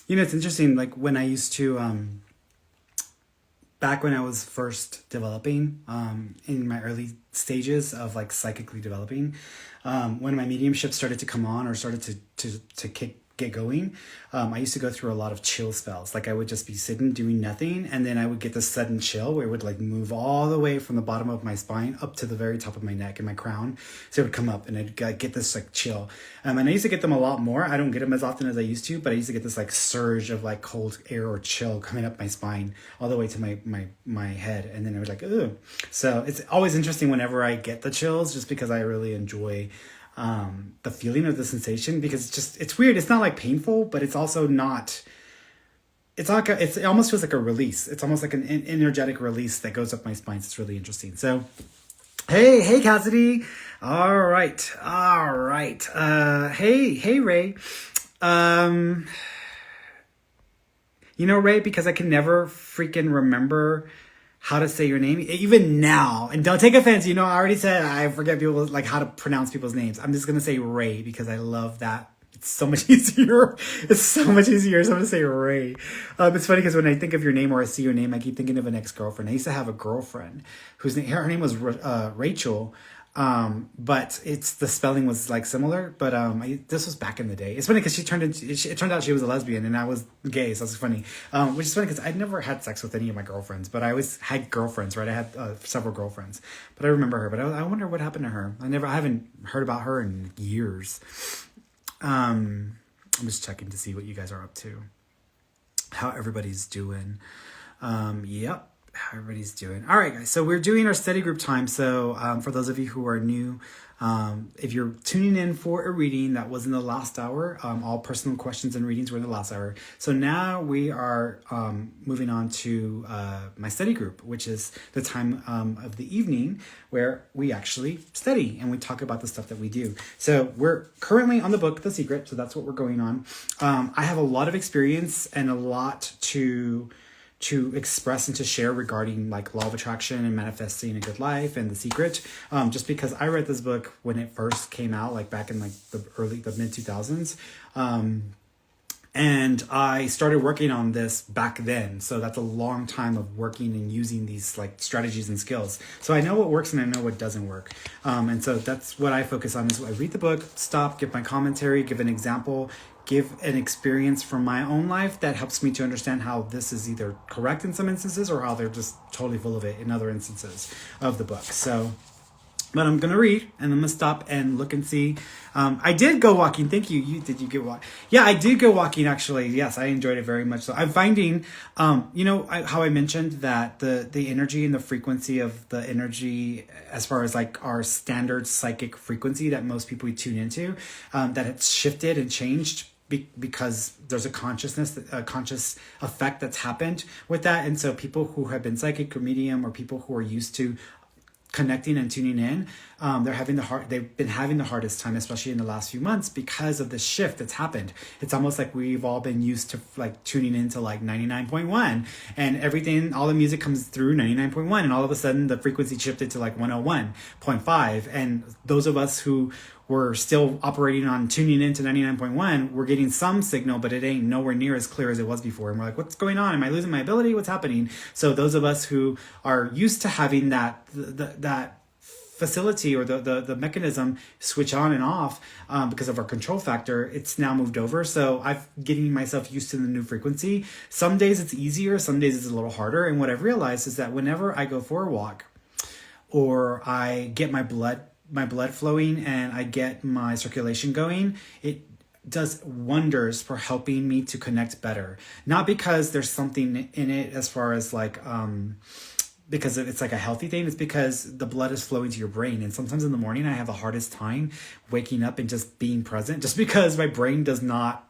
It's interesting. Like when I used to, back when I was first developing, in my early stages of like psychically developing, when my mediumship started to come on or started to get going, I used to go through a lot of chill spells. Like I would just be sitting doing nothing, and then I would get this sudden chill where it would like move all the way from the bottom of my spine up to the very top of my neck and my crown. So it would come up, and I'd get this like chill. And I used to get them a lot more. I don't get them as often as I used to, but I used to get this like surge of like cold air or chill coming up my spine all the way to my head, and then I was like, ugh. So it's always interesting whenever I get the chills, just because I really enjoy the feeling of the sensation, because it's weird. It's not like painful, but it's also not, it's like it almost feels like a release. It's almost like an energetic release that goes up my spine. It's really interesting. So, hey, Cassidy. All right. Hey, Ray. Ray, because I can never freaking remember how to say your name, even now. And don't take offense, I already said I forget people, like, how to pronounce people's names. I'm just gonna say Ray because I love that. It's so much easier. So I'm gonna say Ray. It's funny because when I think of your name or I see your name, I keep thinking of an ex-girlfriend. I used to have a girlfriend her name was Rachel. But the spelling was like similar, but this was back in the day. It's funny because it turned out she was a lesbian and I was gay, so it's funny. Which is funny because I'd never had sex with any of my girlfriends, but I always had girlfriends, right? I had several girlfriends, but I remember her. But I wonder what happened to her. I haven't heard about her in years. I'm just checking to see what you guys are up to, how everybody's doing. Yep. How everybody's doing. All right, guys. So we're doing our study group time. So for those of you who are new, if you're tuning in for a reading, that was in the last hour. All personal questions and readings were in the last hour. So now we are moving on to my study group, which is the time of the evening where we actually study and we talk about the stuff that we do. So we're currently on the book, The Secret. So that's what we're going on. I have a lot of experience and a lot to express and to share regarding like law of attraction and manifesting a good life and The Secret, just because I read this book when it first came out, like back in like the mid 2000s, and I started working on this back then. So that's a long time of working and using these like strategies and skills. So I know what works and I know what doesn't work. And so that's what I focus on, is I read the book, stop, give my commentary, give an example, give an experience from my own life that helps me to understand how this is either correct in some instances or how they're just totally full of it in other instances of the book. So, but I'm going to read and I'm going to stop and look and see. I did go walking. Thank you. Did you get walk? Yeah, I did go walking actually. Yes, I enjoyed it very much. So I'm finding, how I mentioned that the energy and the frequency of the energy, as far as like our standard psychic frequency that most people tune into, that it's shifted and changed because there's a conscious effect that's happened with that. And so people who have been psychic or medium, or people who are used to connecting and tuning in, they've been having the hardest time, especially in the last few months, because of the shift that's happened. It's almost like we've all been used to like tuning into like 99.1 and everything, all the music comes through 99.1, and all of a sudden the frequency shifted to like 101.5. And those of us who were still operating on tuning into 99.1, we're getting some signal, but it ain't nowhere near as clear as it was before. And we're like, what's going on? Am I losing my ability? What's happening? So those of us who are used to having that facility or the mechanism switch on and off because of our control factor, it's now moved over. So I'm getting myself used to the new frequency. Some days it's easier, some days it's a little harder. And what I've realized is that whenever I go for a walk, or I get my blood flowing and I get my circulation going, it does wonders for helping me to connect better. Not because there's something in it as far as like, because it's like a healthy thing. It's because the blood is flowing to your brain. And sometimes in the morning, I have the hardest time waking up and just being present, just because my brain does not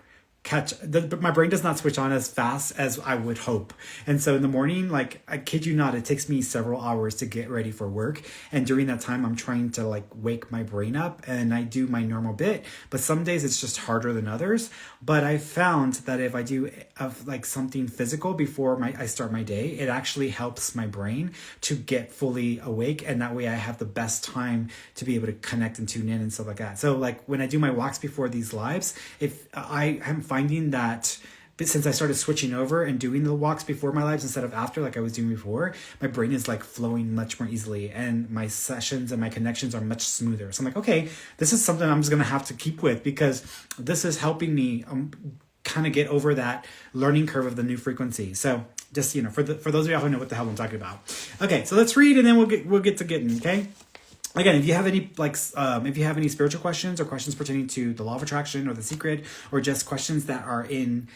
my brain does not switch on as fast as I would hope. And so in the morning, like, I kid you not, it takes me several hours to get ready for work. And during that time, I'm trying to like wake my brain up, and I do my normal bit, but some days it's just harder than others. But I found that if I do like something physical before I start my day, it actually helps my brain to get fully awake. And that way I have the best time to be able to connect and tune in and stuff like that. So like when I do my walks before these lives, if I am finding that but since I started switching over and doing the walks before my lives instead of after, like I was doing before, my brain is like flowing much more easily, and my sessions and my connections are much smoother. So I'm like, okay, this is something I'm just going to have to keep with, because this is helping me kind of get over that learning curve of the new frequency. So just, for those of y'all who know what the hell I'm talking about. Okay, so let's read, and then we'll get to getting, okay? Again, if you have any spiritual questions or questions pertaining to the law of attraction or the secret, or just questions that are in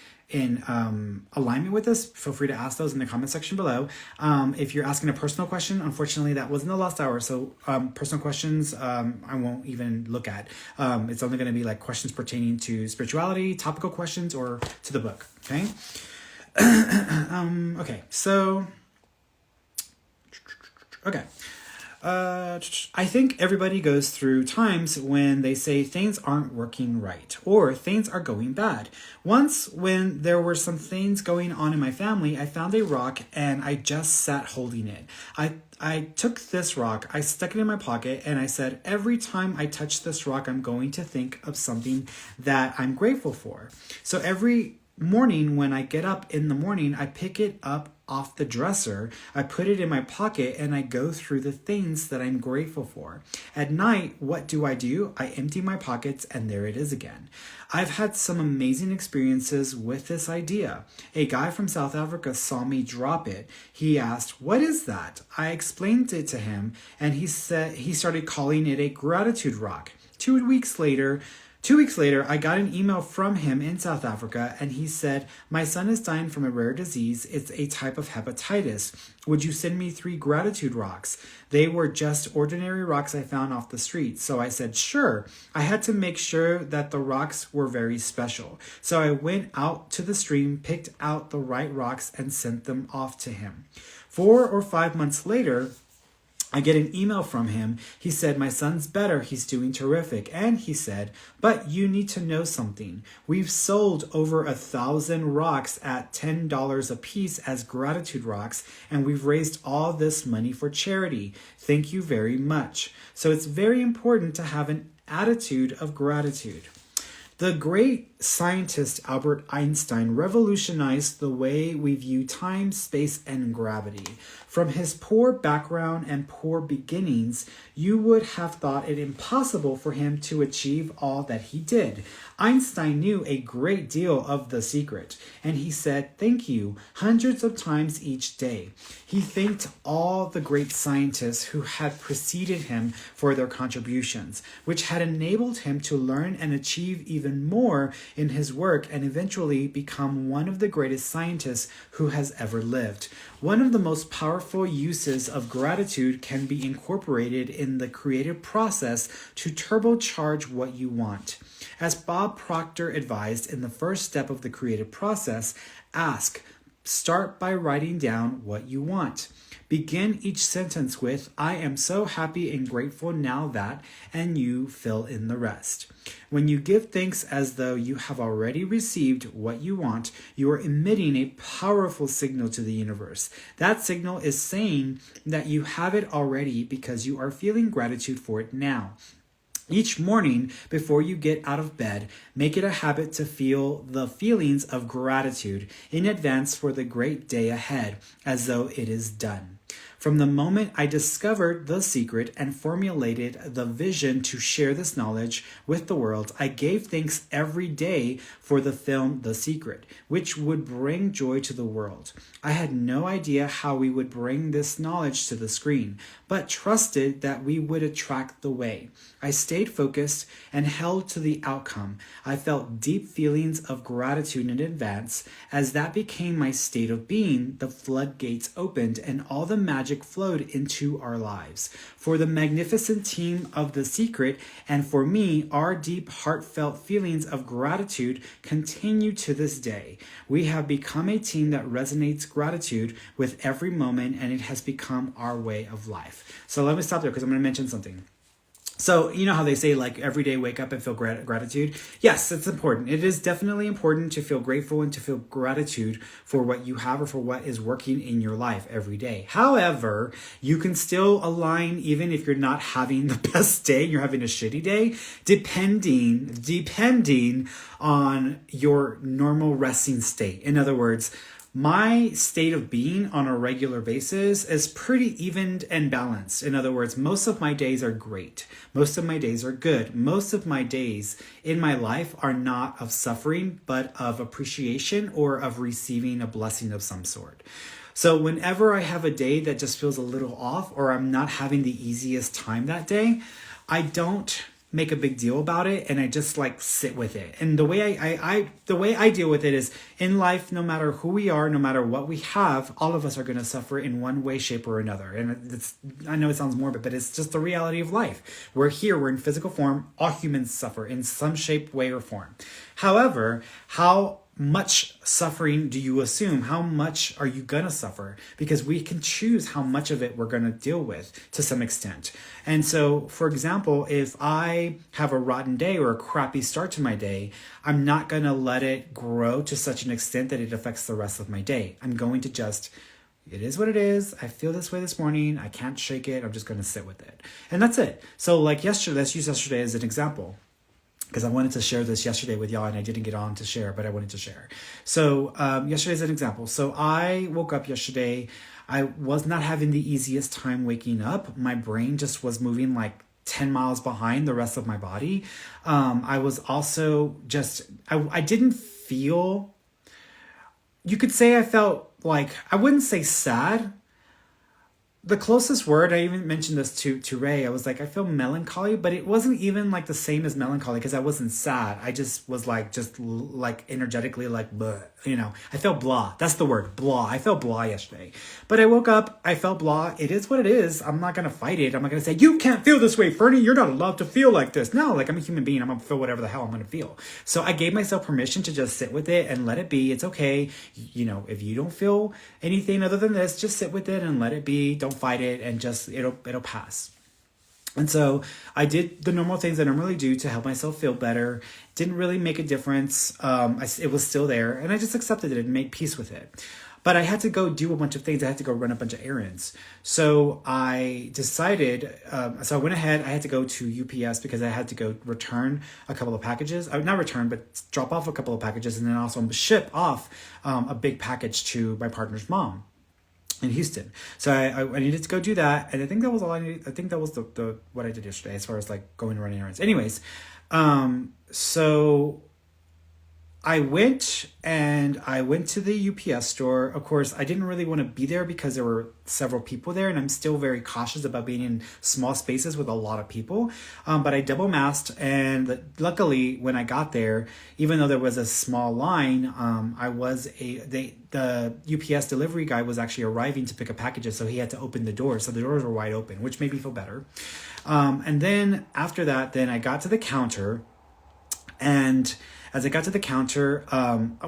alignment with this, feel free to ask those in the comment section below. If you're asking a personal question, unfortunately that wasn't the last hour, so personal questions I won't even look at. It's only going to be like questions pertaining to spirituality, topical questions, or to the book. Okay. Okay. I think everybody goes through times when they say things aren't working right or things are going bad. Once, when there were some things going on in my family, I found a rock and I just sat holding it. I took this rock, I stuck it in my pocket, and I said, every time I touch this rock, I'm going to think of something that I'm grateful for. So every morning when I get up in the morning, I pick it up off the dresser, I put it in my pocket, and I go through the things that I'm grateful for. At night, what do? I empty my pockets, and there it is again. I've had some amazing experiences with this idea. A guy from South Africa saw me drop it. He asked, "What is that?" I explained it to him, and he started calling it a gratitude rock. 2 weeks later, I got an email from him in South Africa, and he said, "My son is dying from a rare disease. It's a type of hepatitis. Would you send me 3 gratitude rocks?" They were just ordinary rocks I found off the street. So I said, sure. I had to make sure that the rocks were very special. So I went out to the stream, picked out the right rocks, and sent them off to him. 4 or 5 months later, I get an email from him. He said, "My son's better. He's doing terrific." And he said, "But you need to know something. We've sold over 1,000 rocks at $10 a piece as gratitude rocks, and we've raised all this money for charity. Thank you very much." So it's very important to have an attitude of gratitude. The great scientist Albert Einstein revolutionized the way we view time, space, and gravity. From his poor background and poor beginnings, you would have thought it impossible for him to achieve all that he did. Einstein knew a great deal of the secret, and he said thank you hundreds of times each day. He thanked all the great scientists who had preceded him for their contributions, which had enabled him to learn and achieve even more in his work and eventually become one of the greatest scientists who has ever lived. One of the most powerful uses of gratitude can be incorporated in the creative process to turbocharge what you want. As Bob Proctor advised in the first step of the creative process, start by writing down what you want. Begin each sentence with, "I am so happy and grateful now that," and you fill in the rest. When you give thanks as though you have already received what you want, you are emitting a powerful signal to the universe. That signal is saying that you have it already because you are feeling gratitude for it now. Each morning, before you get out of bed, make it a habit to feel the feelings of gratitude in advance for the great day ahead, as though it is done. From the moment I discovered the secret and formulated the vision to share this knowledge with the world, I gave thanks every day for the film The Secret, which would bring joy to the world. I had no idea how we would bring this knowledge to the screen, but trusted that we would attract the way. I stayed focused and held to the outcome. I felt deep feelings of gratitude in advance. As that became my state of being, the floodgates opened and all the magic flowed into our lives. For the magnificent team of The Secret and for me, our deep heartfelt feelings of gratitude continue to this day. We have become a team that resonates gratitude with every moment, and it has become our way of life. So let me stop there because I'm going to mention something. So, you know how they say, like, every day wake up and feel gratitude? Yes, it's important. It is definitely important to feel grateful and to feel gratitude for what you have or for what is working in your life every day. However, you can still align even if you're not having the best day, you're having a shitty day, depending on your normal resting state. In other words, my state of being on a regular basis is pretty evened and balanced. In other words, most of my days are great. Most of my days are good. Most of my days in my life are not of suffering, but of appreciation or of receiving a blessing of some sort. So whenever I have a day that just feels a little off or I'm not having the easiest time that day, I don't make a big deal about it, and I just like sit with it. And the way I deal with it is, in life, no matter who we are, no matter what we have, all of us are going to suffer in one way, shape, or another. And I know it sounds morbid, but it's just the reality of life. We're here, we're in physical form. All humans suffer in some shape, way, or form. However, how much suffering do you assume? How much are you going to suffer? Because we can choose how much of it we're going to deal with to some extent. And so, for example, if I have a rotten day or a crappy start to my day, I'm not going to let it grow to such an extent that it affects the rest of my day. I'm going to just, it is what it is. I feel this way this morning. I can't shake it. I'm just going to sit with it. And that's it. So like yesterday, let's use yesterday as an example, because I wanted to share this yesterday with y'all and I didn't get on to share, but I wanted to share. So yesterday is an example. So I woke up yesterday. I was not having the easiest time waking up. My brain just was moving like 10 miles behind the rest of my body. I was also just, I didn't feel, you could say I felt like, I wouldn't say sad. The closest word, I even mentioned this to Ray, I was like, I feel melancholy, but it wasn't even like the same as melancholy because I wasn't sad. I just was like, just like energetically like, bleh, you know, I felt blah. That's the word, blah. I felt blah yesterday. But I woke up, I felt blah. It is what it is. I'm not going to fight it. I'm not going to say, you can't feel this way, Ferny. You're not allowed to feel like this. No, like I'm a human being. I'm going to feel whatever the hell I'm going to feel. So I gave myself permission to just sit with it and let it be. It's okay. You know, if you don't feel anything other than this, just sit with it and let it be. Don't fight it, and just it'll pass. And so I did the normal things I normally do to help myself feel better. Didn't really make a difference. It was still there, and I just accepted it and made peace with it. But I had to go do a bunch of things. I had to go run a bunch of errands. So I decided, so I went ahead. I had to go to UPS because I had to go return a couple of packages. Not return, but drop off a couple of packages, and then also ship off a big package to my partner's mom in Houston. So I needed to go do that. And I think that was all I needed. I think that was the what I did yesterday as far as like going and running errands. Anyways, so I went to the UPS store. Of course, I didn't really want to be there because there were several people there, and I'm still very cautious about being in small spaces with a lot of people. But I double masked, and luckily when I got there, even though there was a small line, the UPS delivery guy was actually arriving to pick up packages, so he had to open the doors. So the doors were wide open, which made me feel better. And then after that, then I got to the counter, and as I got to the counter,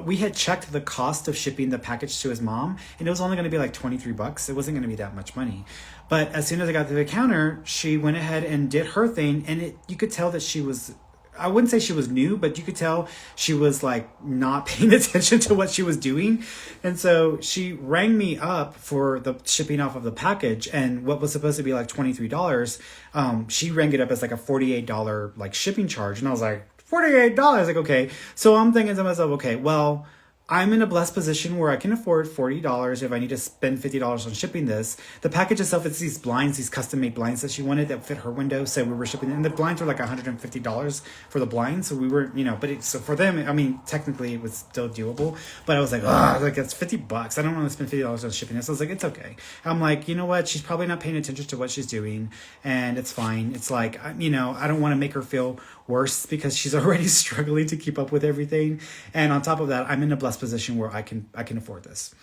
we had checked the cost of shipping the package to his mom, and it was only going to be like $23. It wasn't going to be that much money. But as soon as I got to the counter, she went ahead and did her thing, and you could tell that she was, I wouldn't say she was new, but you could tell she was like not paying attention to what she was doing. And so she rang me up for the shipping off of the package, and what was supposed to be like $23, she rang it up as like a $48 like shipping charge. And I was like, $48, like, okay. So I'm thinking to myself, okay, well, I'm in a blessed position where I can afford $40 if I need to spend $50 on shipping this. The package itself, it's these blinds, these custom made blinds that she wanted that fit her window. So we were shipping, and the blinds were like $150 for the blinds. So we were, you know, but so for them, I mean, technically it was still doable, but I was like, oh, like that's $50. I don't want to spend $50 on shipping this. So I was like, it's okay. I'm like, you know what? She's probably not paying attention to what she's doing, and it's fine. It's like, you know, I don't want to make her feel worse because she's already struggling to keep up with everything. And on top of that, I'm in a blessed position where I can afford this.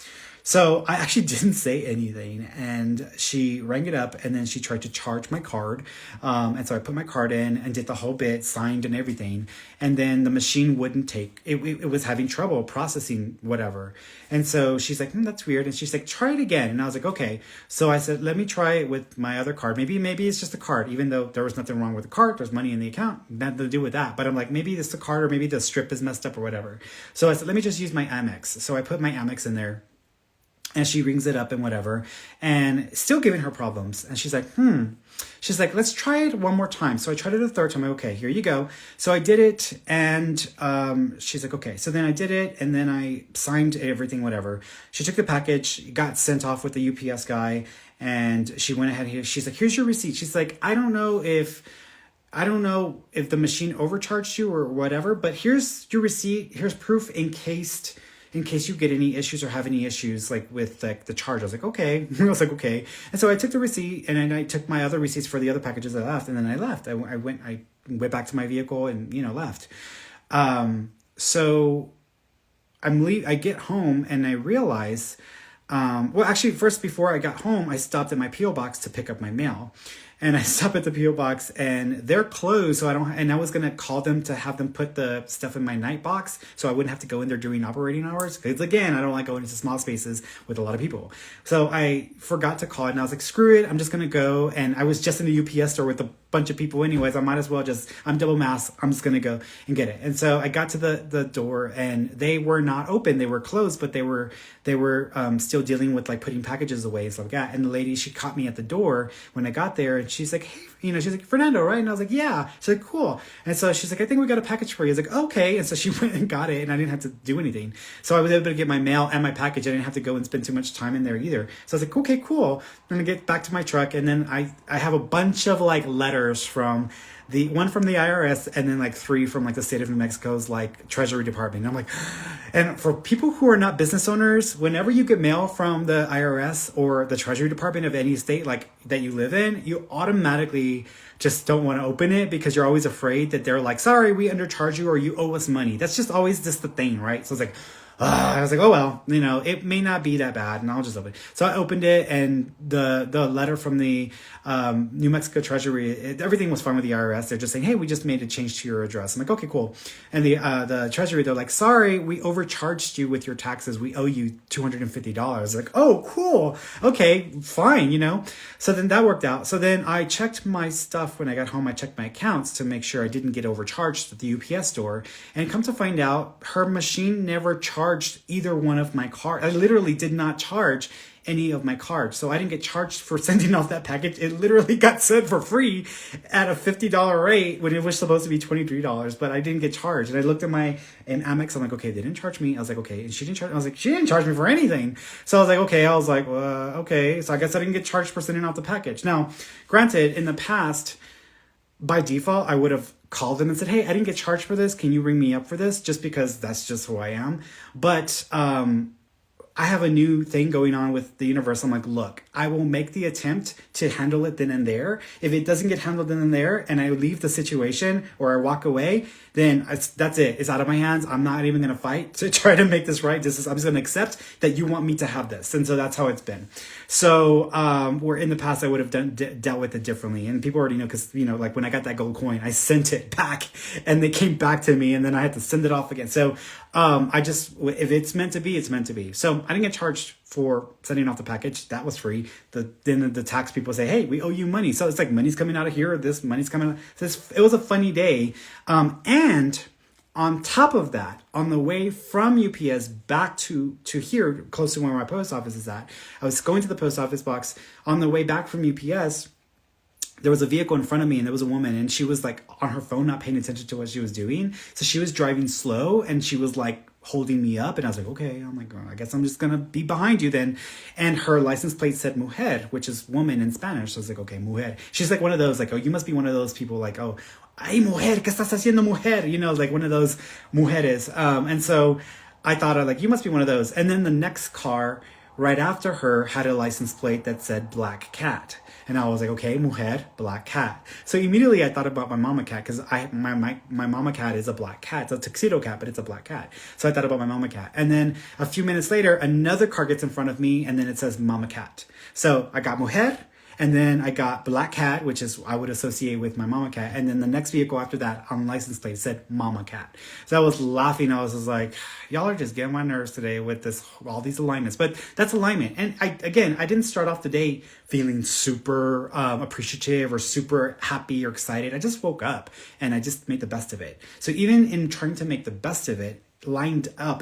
So I actually didn't say anything, and she rang it up, and then she tried to charge my card. And so I put my card in and did the whole bit, signed and everything. And then the machine wouldn't take it. It was having trouble processing whatever. And so she's like, that's weird. And she's like, try it again. And I was like, okay. So I said, let me try it with my other card. Maybe it's just a card, even though there was nothing wrong with the card. There's money in the account, nothing to do with that. But I'm like, maybe it's the card, or maybe the strip is messed up or whatever. So I said, let me just use my Amex. So I put my Amex in there. And she rings it up and whatever, and still giving her problems. And she's like, She's like, let's try it one more time. So I tried it a third time. I'm like, okay, here you go. So I did it, and she's like, okay. So then I did it, and then I signed everything, whatever. She took the package, got sent off with the UPS guy, and she went ahead here. She's like, here's your receipt. She's like, I don't know if the machine overcharged you or whatever, but here's your receipt. Here's proof in case you get any issues or have any issues like with like the charge. I was like, okay. I was like, okay. And so I took the receipt, and then I took my other receipts for the other packages I left, and then I left. I went back to my vehicle and, left. So I get home and I realize, well, actually first, before I got home, I stopped at my P.O. box to pick up my mail. And I stopped at the P.O. box, and they're closed, so I was going to call them to have them put the stuff in my night box so I wouldn't have to go in there during operating hours. Because again, I don't like going into small spaces with a lot of people. So I forgot to call it, and I was like, screw it, I'm just going to go. And I was just in the UPS store with a bunch of people anyways. I might as well I'm double masked. I'm just going to go and get it. And so I got to the door, and they were not open. They were closed, but they were still dealing with like putting packages away and stuff like that. And the lady, she caught me at the door when I got there, and she's like, hey, she's like, Fernando, right? And I was like, yeah. She's like, cool. And so she's like, I think we got a package for you. I was like, okay. And so she went and got it, and I didn't have to do anything. So I was able to get my mail and my package. I didn't have to go and spend too much time in there either. So I was like, okay, cool. I'm going to get back to my truck. And then I have a bunch of like letters from one from the IRS, and then like 3 from like the state of New Mexico's like Treasury Department. And I'm like, and for people who are not business owners, whenever you get mail from the IRS or the Treasury Department of any state like that you live in, you automatically just don't want to open it because you're always afraid that they're like, sorry, we undercharge you, or you owe us money. That's just always just the thing, right? So it's like, I was like, oh, well, it may not be that bad, and I'll just open it. So I opened it, and the letter from the New Mexico Treasury, everything was fine with the IRS. They're just saying, hey, we just made a change to your address. I'm like, okay, cool. And the Treasury, they're like, sorry, we overcharged you with your taxes. We owe you $250. Like, oh, cool. Okay, fine, So then that worked out. So then I checked my stuff when I got home. I checked my accounts to make sure I didn't get overcharged at the UPS store. And come to find out, her machine never charged either one of my cards. I literally did not charge any of my cards. So I didn't get charged for sending off that package. It literally got sent for free at a $50 rate when it was supposed to be $23, but I didn't get charged. And I looked at in Amex, I'm like, okay, they didn't charge me. I was like, okay. And she didn't charge. I was like, she didn't charge me for anything. So I was like, okay. I was like, well, okay. So I guess I didn't get charged for sending off the package. Now, granted, in the past, by default, I would have called them and said, hey, I didn't get charged for this. Can you ring me up for this? Just because that's just who I am. But I have a new thing going on with the universe. I'm like, look, I will make the attempt to handle it then and there. If it doesn't get handled then and there, and I leave the situation or I walk away, then that's it. It's out of my hands. I'm not even going to fight to try to make this right. I'm just going to accept that you want me to have this. And so that's how it's been. So where in the past I would have dealt with it differently. And people already know because, like when I got that gold coin, I sent it back and they came back to me and then I had to send it off again. So if it's meant to be, it's meant to be. So I didn't get charged for sending off the package. That was free. Then the tax people say, hey, we owe you money. So it's like money's coming out of here. This money's coming out. It was a funny day. And on top of that, on the way from UPS back to here, close to where my post office is at, I was going to the post office box. On the way back from UPS, there was a vehicle in front of me and there was a woman and she was like on her phone, not paying attention to what she was doing. So she was driving slow and she was like holding me up and I was like, okay, I'm like, well, I guess I'm just going to be behind you then. And her license plate said mujer, which is woman in Spanish. So I was like, okay, mujer. She's like one of those like, oh, you must be one of those people like, oh, ay, mujer, ¿qué estás haciendo, mujer? Like one of those mujeres. And so I thought like, you must be one of those. And then the next car right after her had a license plate that said black cat. And I was like, okay, mujer, black cat. So immediately I thought about my mama cat, because my mama cat is a black cat. It's a tuxedo cat, but it's a black cat. So I thought about my mama cat. And then a few minutes later, another car gets in front of me, and then it says mama cat. So I got mujer, and then I got black cat, which is I would associate with my mama cat. And then the next vehicle after that on the license plate said mama cat. So I was laughing. I was just like, y'all are just getting my nerves today with this, all these alignments. But that's alignment. And I didn't start off the day feeling super appreciative or super happy or excited. I just woke up and I just made the best of it. So even in trying to make the best of it,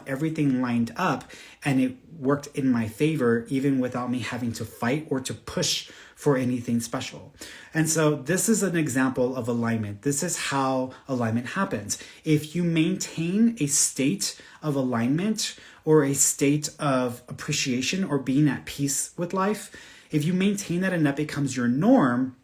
everything lined up, and it worked in my favor, even without me having to fight or to push for anything special. And so this is an example of alignment. This is how alignment happens. If you maintain a state of alignment or a state of appreciation or being at peace with life, if you maintain that and that becomes your norm,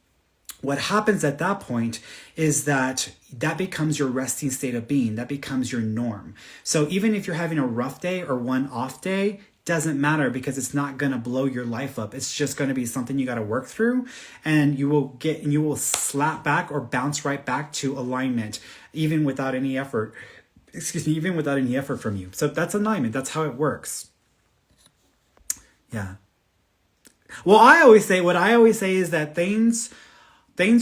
what happens at that point is that becomes your resting state of being. That becomes your norm. So even if you're having a rough day or one off day, doesn't matter, because it's not going to blow your life up. It's just going to be something you got to work through, and you will slap back or bounce right back to alignment, even without any effort. Even without any effort from you. So that's alignment. That's how it works. Yeah. Well, what I always say is that things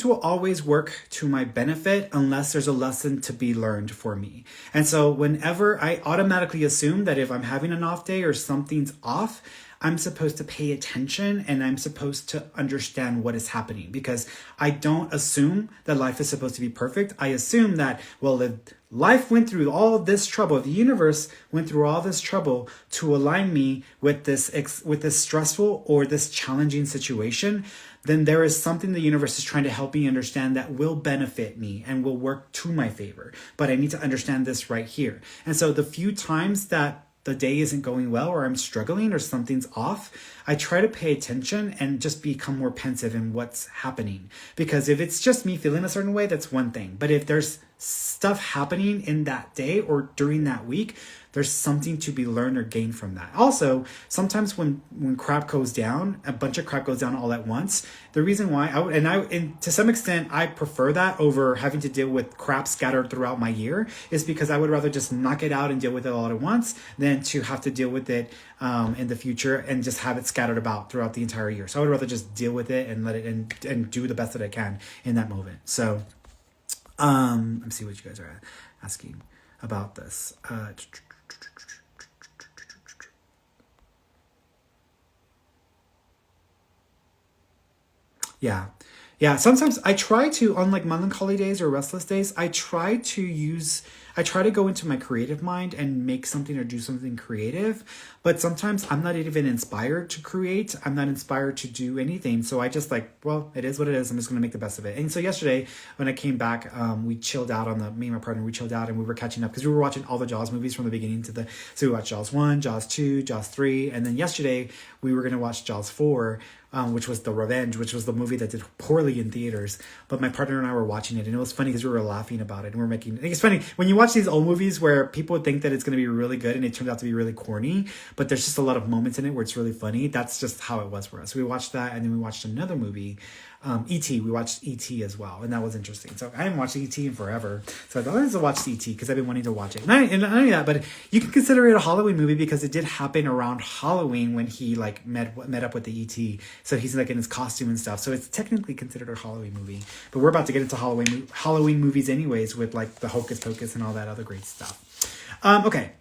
will always work to my benefit unless there's a lesson to be learned for me. And so whenever I automatically assume that if I'm having an off day or something's off, I'm supposed to pay attention and I'm supposed to understand what is happening, because I don't assume that life is supposed to be perfect. I assume that, well, if life went through all this trouble, the universe went through all this trouble to align me with this stressful or this challenging situation, then there is something the universe is trying to help me understand that will benefit me and will work to my favor. But I need to understand this right here. And so the few times that the day isn't going well, or I'm struggling, or something's off, I try to pay attention and just become more pensive in what's happening. Because if it's just me feeling a certain way, that's one thing. But if there's stuff happening in that day or during that week, there's something to be learned or gained from that. Also, sometimes when crap goes down, a bunch of crap goes down all at once, the reason why and to some extent, I prefer that over having to deal with crap scattered throughout my year, is because I would rather just knock it out and deal with it all at once than to have to deal with it in the future and just have it scattered about throughout the entire year. So I would rather just deal with it and let it and do the best that I can in that moment. So let me see what you guys are asking about this. Yeah. Sometimes I try to, on like melancholy days or restless days, I try to go into my creative mind and make something or do something creative. But sometimes I'm not even inspired to create. I'm not inspired to do anything. So I just well, it is what it is. I'm just going to make the best of it. And so yesterday when I came back, we chilled out me and my partner, we chilled out and we were catching up because we were watching all the Jaws movies from the beginning so we watched Jaws 1, Jaws 2, Jaws 3. And then yesterday we were going to watch Jaws 4, which was The Revenge, which was the movie that did poorly in theaters. But my partner and I were watching it, and it was funny because we were laughing about it. And it's funny when you watch these old movies where people think that it's going to be really good and it turns out to be really corny, but there's just a lot of moments in it where it's really funny. That's just how it was for us. We watched that, and then we watched another movie, E.T. We watched E.T. as well, and that was interesting. So I haven't watched E.T. in forever, so I thought let's watch E.T. because I've been wanting to watch it. And not only that, but you can consider it a Halloween movie because it did happen around Halloween when he met up with the E.T. So he's in his costume and stuff. So it's technically considered a Halloween movie. But we're about to get into Halloween movies anyways, with the Hocus Pocus and all that other great stuff. Okay.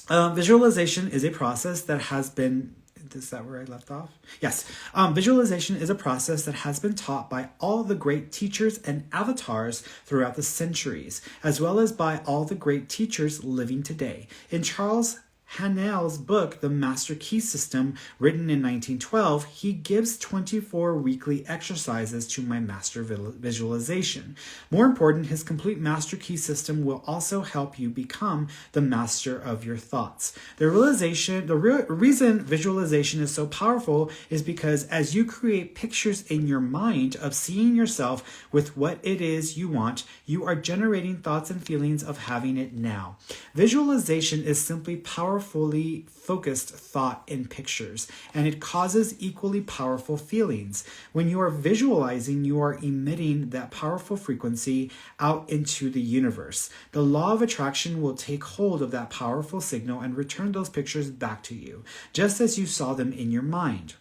Visualization is a process that has been... Is that where I left off? Yes. Visualization is a process that has been taught by all the great teachers and avatars throughout the centuries, as well as by all the great teachers living today. In Charles Hanel's book, The Master Key System, written in 1912, he gives 24 weekly exercises to my master visualization. More important, his complete Master Key System will also help you become the master of your thoughts. The reason visualization is so powerful is because as you create pictures in your mind of seeing yourself with what it is you want, you are generating thoughts and feelings of having it now. Visualization is simply powerful powerfully focused thought in pictures, and it causes equally powerful feelings. When you are visualizing, you are emitting that powerful frequency out into the universe. The law of attraction will take hold of that powerful signal and return those pictures back to you, just as you saw them in your mind.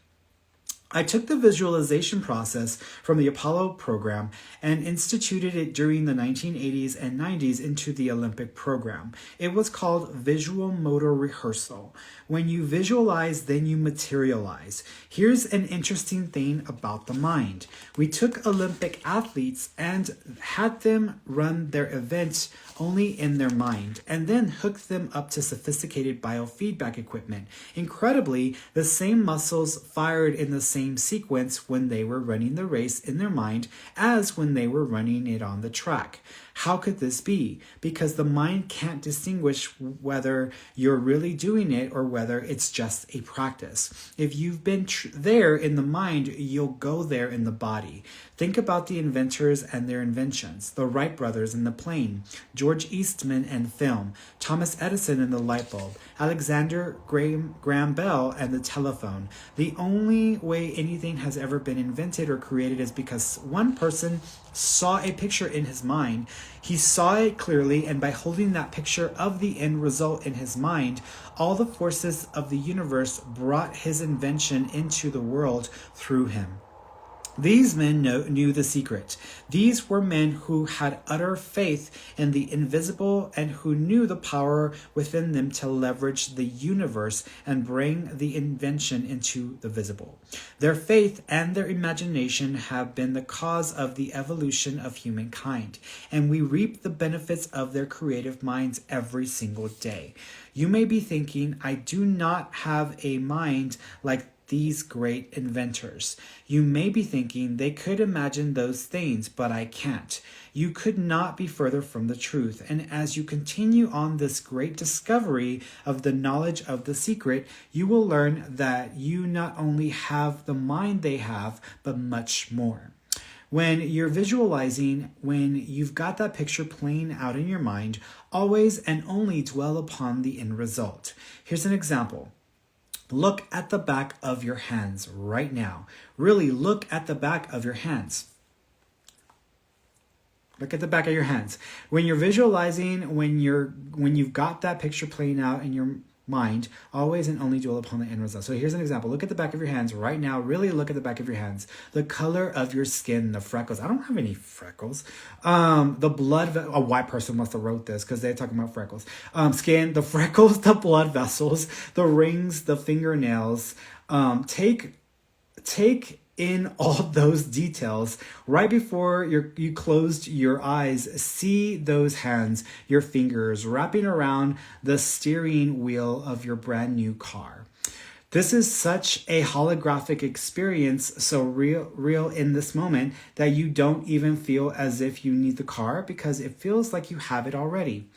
I took the visualization process from the Apollo program and instituted it during the 1980s and 90s into the Olympic program. It was called visual motor rehearsal. When you visualize, then you materialize. Here's an interesting thing about the mind. We took Olympic athletes and had them run their events only in their mind, and then hooked them up to sophisticated biofeedback equipment. Incredibly, the same muscles fired in the same sequence when they were running the race in their mind as when they were running it on the track. How could this be? Because the mind can't distinguish whether you're really doing it or whether it's just a practice. If you've been there in the mind, you'll go there in the body. Think about the inventors and their inventions, the Wright brothers and the plane, George Eastman and film, Thomas Edison and the light bulb, Alexander Graham Bell and the telephone. The only way anything has ever been invented or created is because one person saw a picture in his mind. He saw it clearly, and by holding that picture of the end result in his mind, all the forces of the universe brought his invention into the world through him. These men knew the secret. These were men who had utter faith in the invisible and who knew the power within them to leverage the universe and bring the invention into the visible. Their faith and their imagination have been the cause of the evolution of humankind, and we reap the benefits of their creative minds every single day. You may be thinking, I do not have a mind like these great inventors. You may be thinking they could imagine those things, but I can't. You could not be further from the truth. And as you continue on this great discovery of the knowledge of the secret, you will learn that you not only have the mind they have, but much more. When you're visualizing, when you've got that picture playing out in your mind, always and only dwell upon the end result. Here's an example. Look at the back of your hands right now. Really look at the back of your hands. Look at the back of your hands. When you're visualizing, when you've got that picture playing out in your mind, always and only dwell upon the end result. So here's an example. Look at the back of your hands right now. Really look at the back of your hands. The color of your skin, the freckles. I don't have any freckles. The blood, a white person must have wrote this because they're talking about freckles. Skin, the freckles, the blood vessels, the rings, the fingernails. Take in all those details right before you closed your eyes. See those hands, your fingers wrapping around the steering wheel of your brand new car. This is such a holographic experience, so real in this moment that you don't even feel as if you need the car because it feels like you have it already.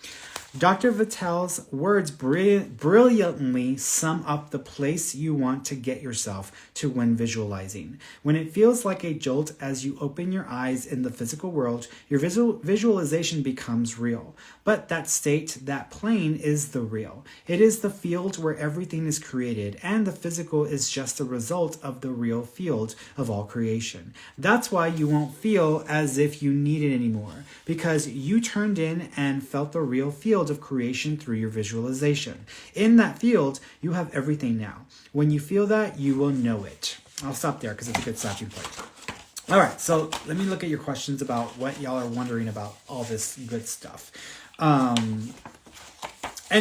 Dr. Vattel's words brilliantly sum up the place you want to get yourself to when visualizing. When it feels like a jolt as you open your eyes in the physical world, your visualization becomes real. But that state, that plane, is the real. It is the field where everything is created, and the physical is just a result of the real field of all creation. That's why you won't feel as if you need it anymore, because you turned in and felt the real field of creation through your visualization. In that field, you have everything now. When you feel that, you will know it. I'll stop there because it's a good stopping point. All right, so let me look at your questions about what y'all are wondering about all this good stuff. And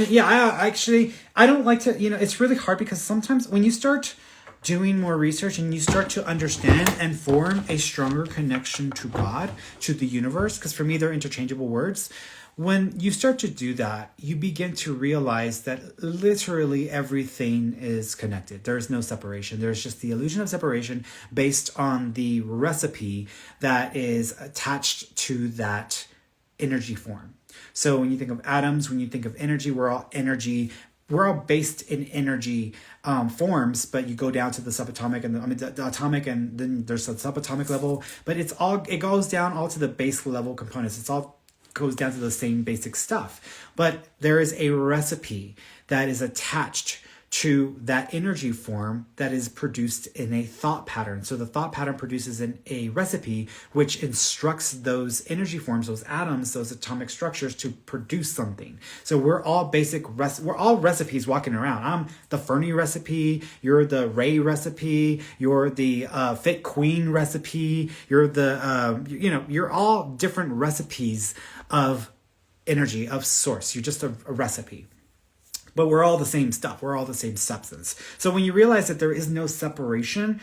yeah, I don't like to, it's really hard because sometimes when you start doing more research and you start to understand and form a stronger connection to God, to the universe, because for me, they're interchangeable words. When you start to do that, you begin to realize that literally everything is connected. There's no separation. There's just the illusion of separation based on the recipe that is attached to that energy form. So when you think of atoms, when you think of energy, we're all based in energy forms, but you go down to the subatomic and the atomic, and then there's a subatomic level, but it goes down all to the base level components. It's all goes down to the same basic stuff. But there is a recipe that is attached to that energy form that is produced in a thought pattern. So the thought pattern produces a recipe which instructs those energy forms, those atoms, those atomic structures to produce something. So we're all we're all recipes walking around. I'm the Ferny recipe, you're the Ray recipe, you're the Fit Queen recipe, you're the, you're all different recipes of energy, of source. You're just a recipe. But we're all the same stuff. We're all the same substance. So when you realize that there is no separation,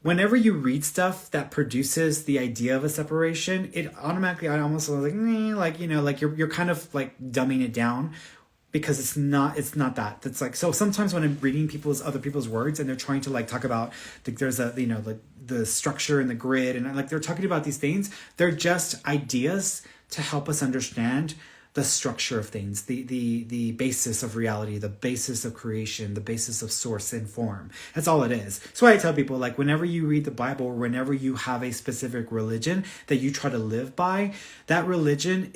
whenever you read stuff that produces the idea of a separation, it automatically, I almost was like, you're kind of like dumbing it down, because it's not that. It's like, so sometimes when I'm reading other people's words and they're trying to like talk about, like there's the structure and the grid, and like they're talking about these things, they're just ideas to help us understand the structure of things, the basis of reality, the basis of creation, the basis of source and form. That's all it is. So I tell people, like, whenever you read the Bible, or whenever you have a specific religion that you try to live by, that religion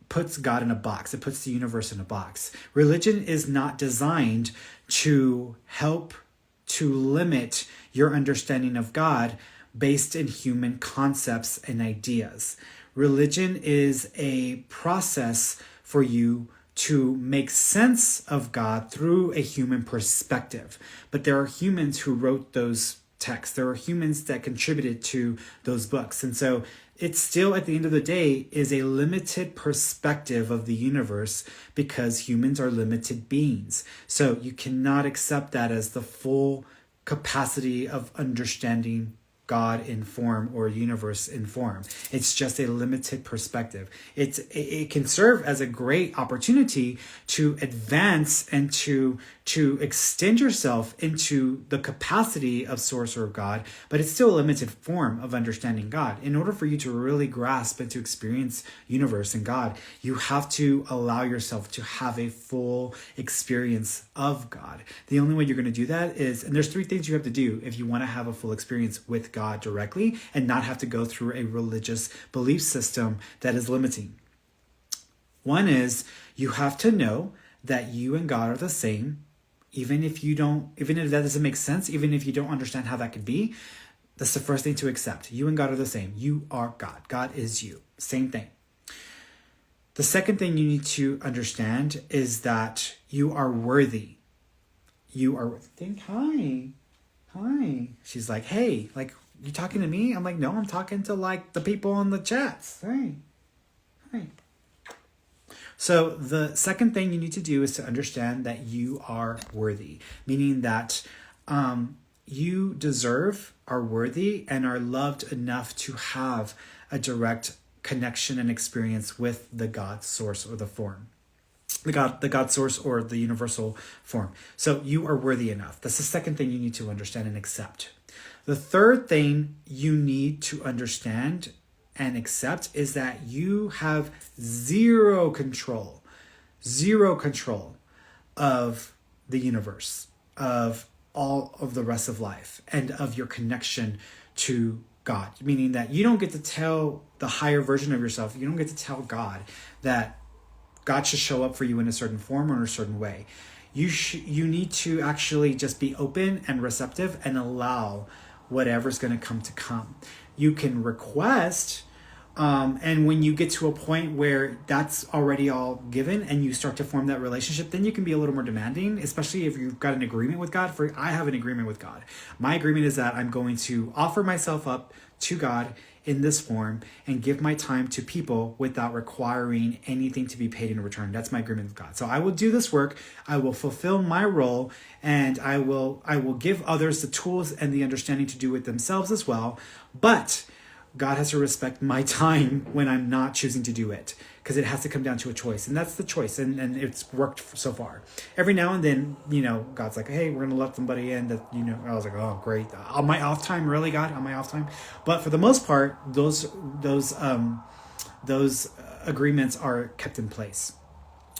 puts God in a box. It puts the universe in a box. Religion is not designed to help to limit your understanding of God based in human concepts and ideas. Religion is a process for you to make sense of God through a human perspective. But there are humans who wrote those texts. There are humans that contributed to those books. And so it still, at the end of the day, is a limited perspective of the universe, because humans are limited beings. So you cannot accept that as the full capacity of understanding God in form or universe in form. It's just a limited perspective. It can serve as a great opportunity to advance and to extend yourself into the capacity of source or God, but it's still a limited form of understanding God. In order for you to really grasp and to experience universe and God, you have to allow yourself to have a full experience of God. The only way you're going to do that is, and there's 3 things you have to do if you want to have a full experience with God directly and not have to go through a religious belief system that is limiting. One is, you have to know that you and God are the same, even if that doesn't make sense, even if you don't understand how that could be. That's the first thing to accept. You and God are the same. You are God. God is you. Same thing. The second thing you need to understand is that you are worthy. You are worthy. Hi. She's like, hey, like, you talking to me? I'm like, no, I'm talking to like the people in the chats. Hey. So the second thing you need to do is to understand that you are worthy, meaning that you deserve, are worthy, and are loved enough to have a direct connection and experience with the God source or the form. The God source or the universal form. So you are worthy enough. That's the second thing you need to understand and accept. The third thing you need to understand and accept is that you have zero control of the universe, of all of the rest of life, and of your connection to God. Meaning that you don't get to tell the higher version of yourself, you don't get to tell God that God should show up for you in a certain form or in a certain way. You need to actually just be open and receptive and allow whatever's going to come. You can request, and when you get to a point where that's already all given and you start to form that relationship, then you can be a little more demanding, especially if you've got an agreement with God. I have an agreement with God. My agreement is that I'm going to offer myself up to God in this form and give my time to people without requiring anything to be paid in return. That's my agreement with God. So I will do this work, I will fulfill my role, and I will give others the tools and the understanding to do it themselves as well. But God has to respect my time when I'm not choosing to do it, because it has to come down to a choice. And that's the choice. And it's worked so far. Every now and then, God's like, hey, we're going to let somebody in that, I was like, oh, great. On my off time, really, God? On my off time? But for the most part, those agreements are kept in place.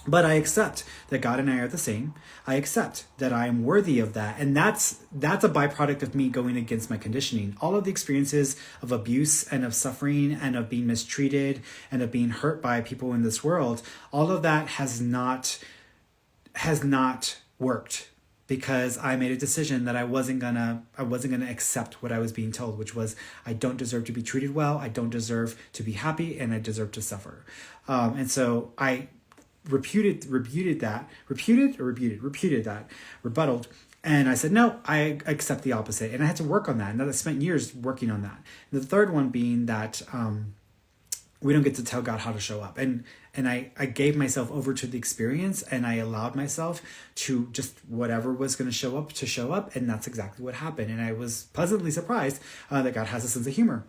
But I accept that God and I are the same. I accept that I am worthy of that. And that's a byproduct of me going against my conditioning. All of the experiences of abuse and of suffering and of being mistreated and of being hurt by people in this world, all of that has not worked, because I made a decision that I wasn't gonna accept what I was being told, which was I don't deserve to be treated well, I don't deserve to be happy, and I deserve to suffer. And so I rebutted that, rebutted, and I said, no, I accept the opposite. And I had to work on that. And I spent years working on that. And the third one being that we don't get to tell God how to show up. And I gave myself over to the experience, and I allowed myself to just whatever was going to show up. And that's exactly what happened. And I was pleasantly surprised that God has a sense of humor.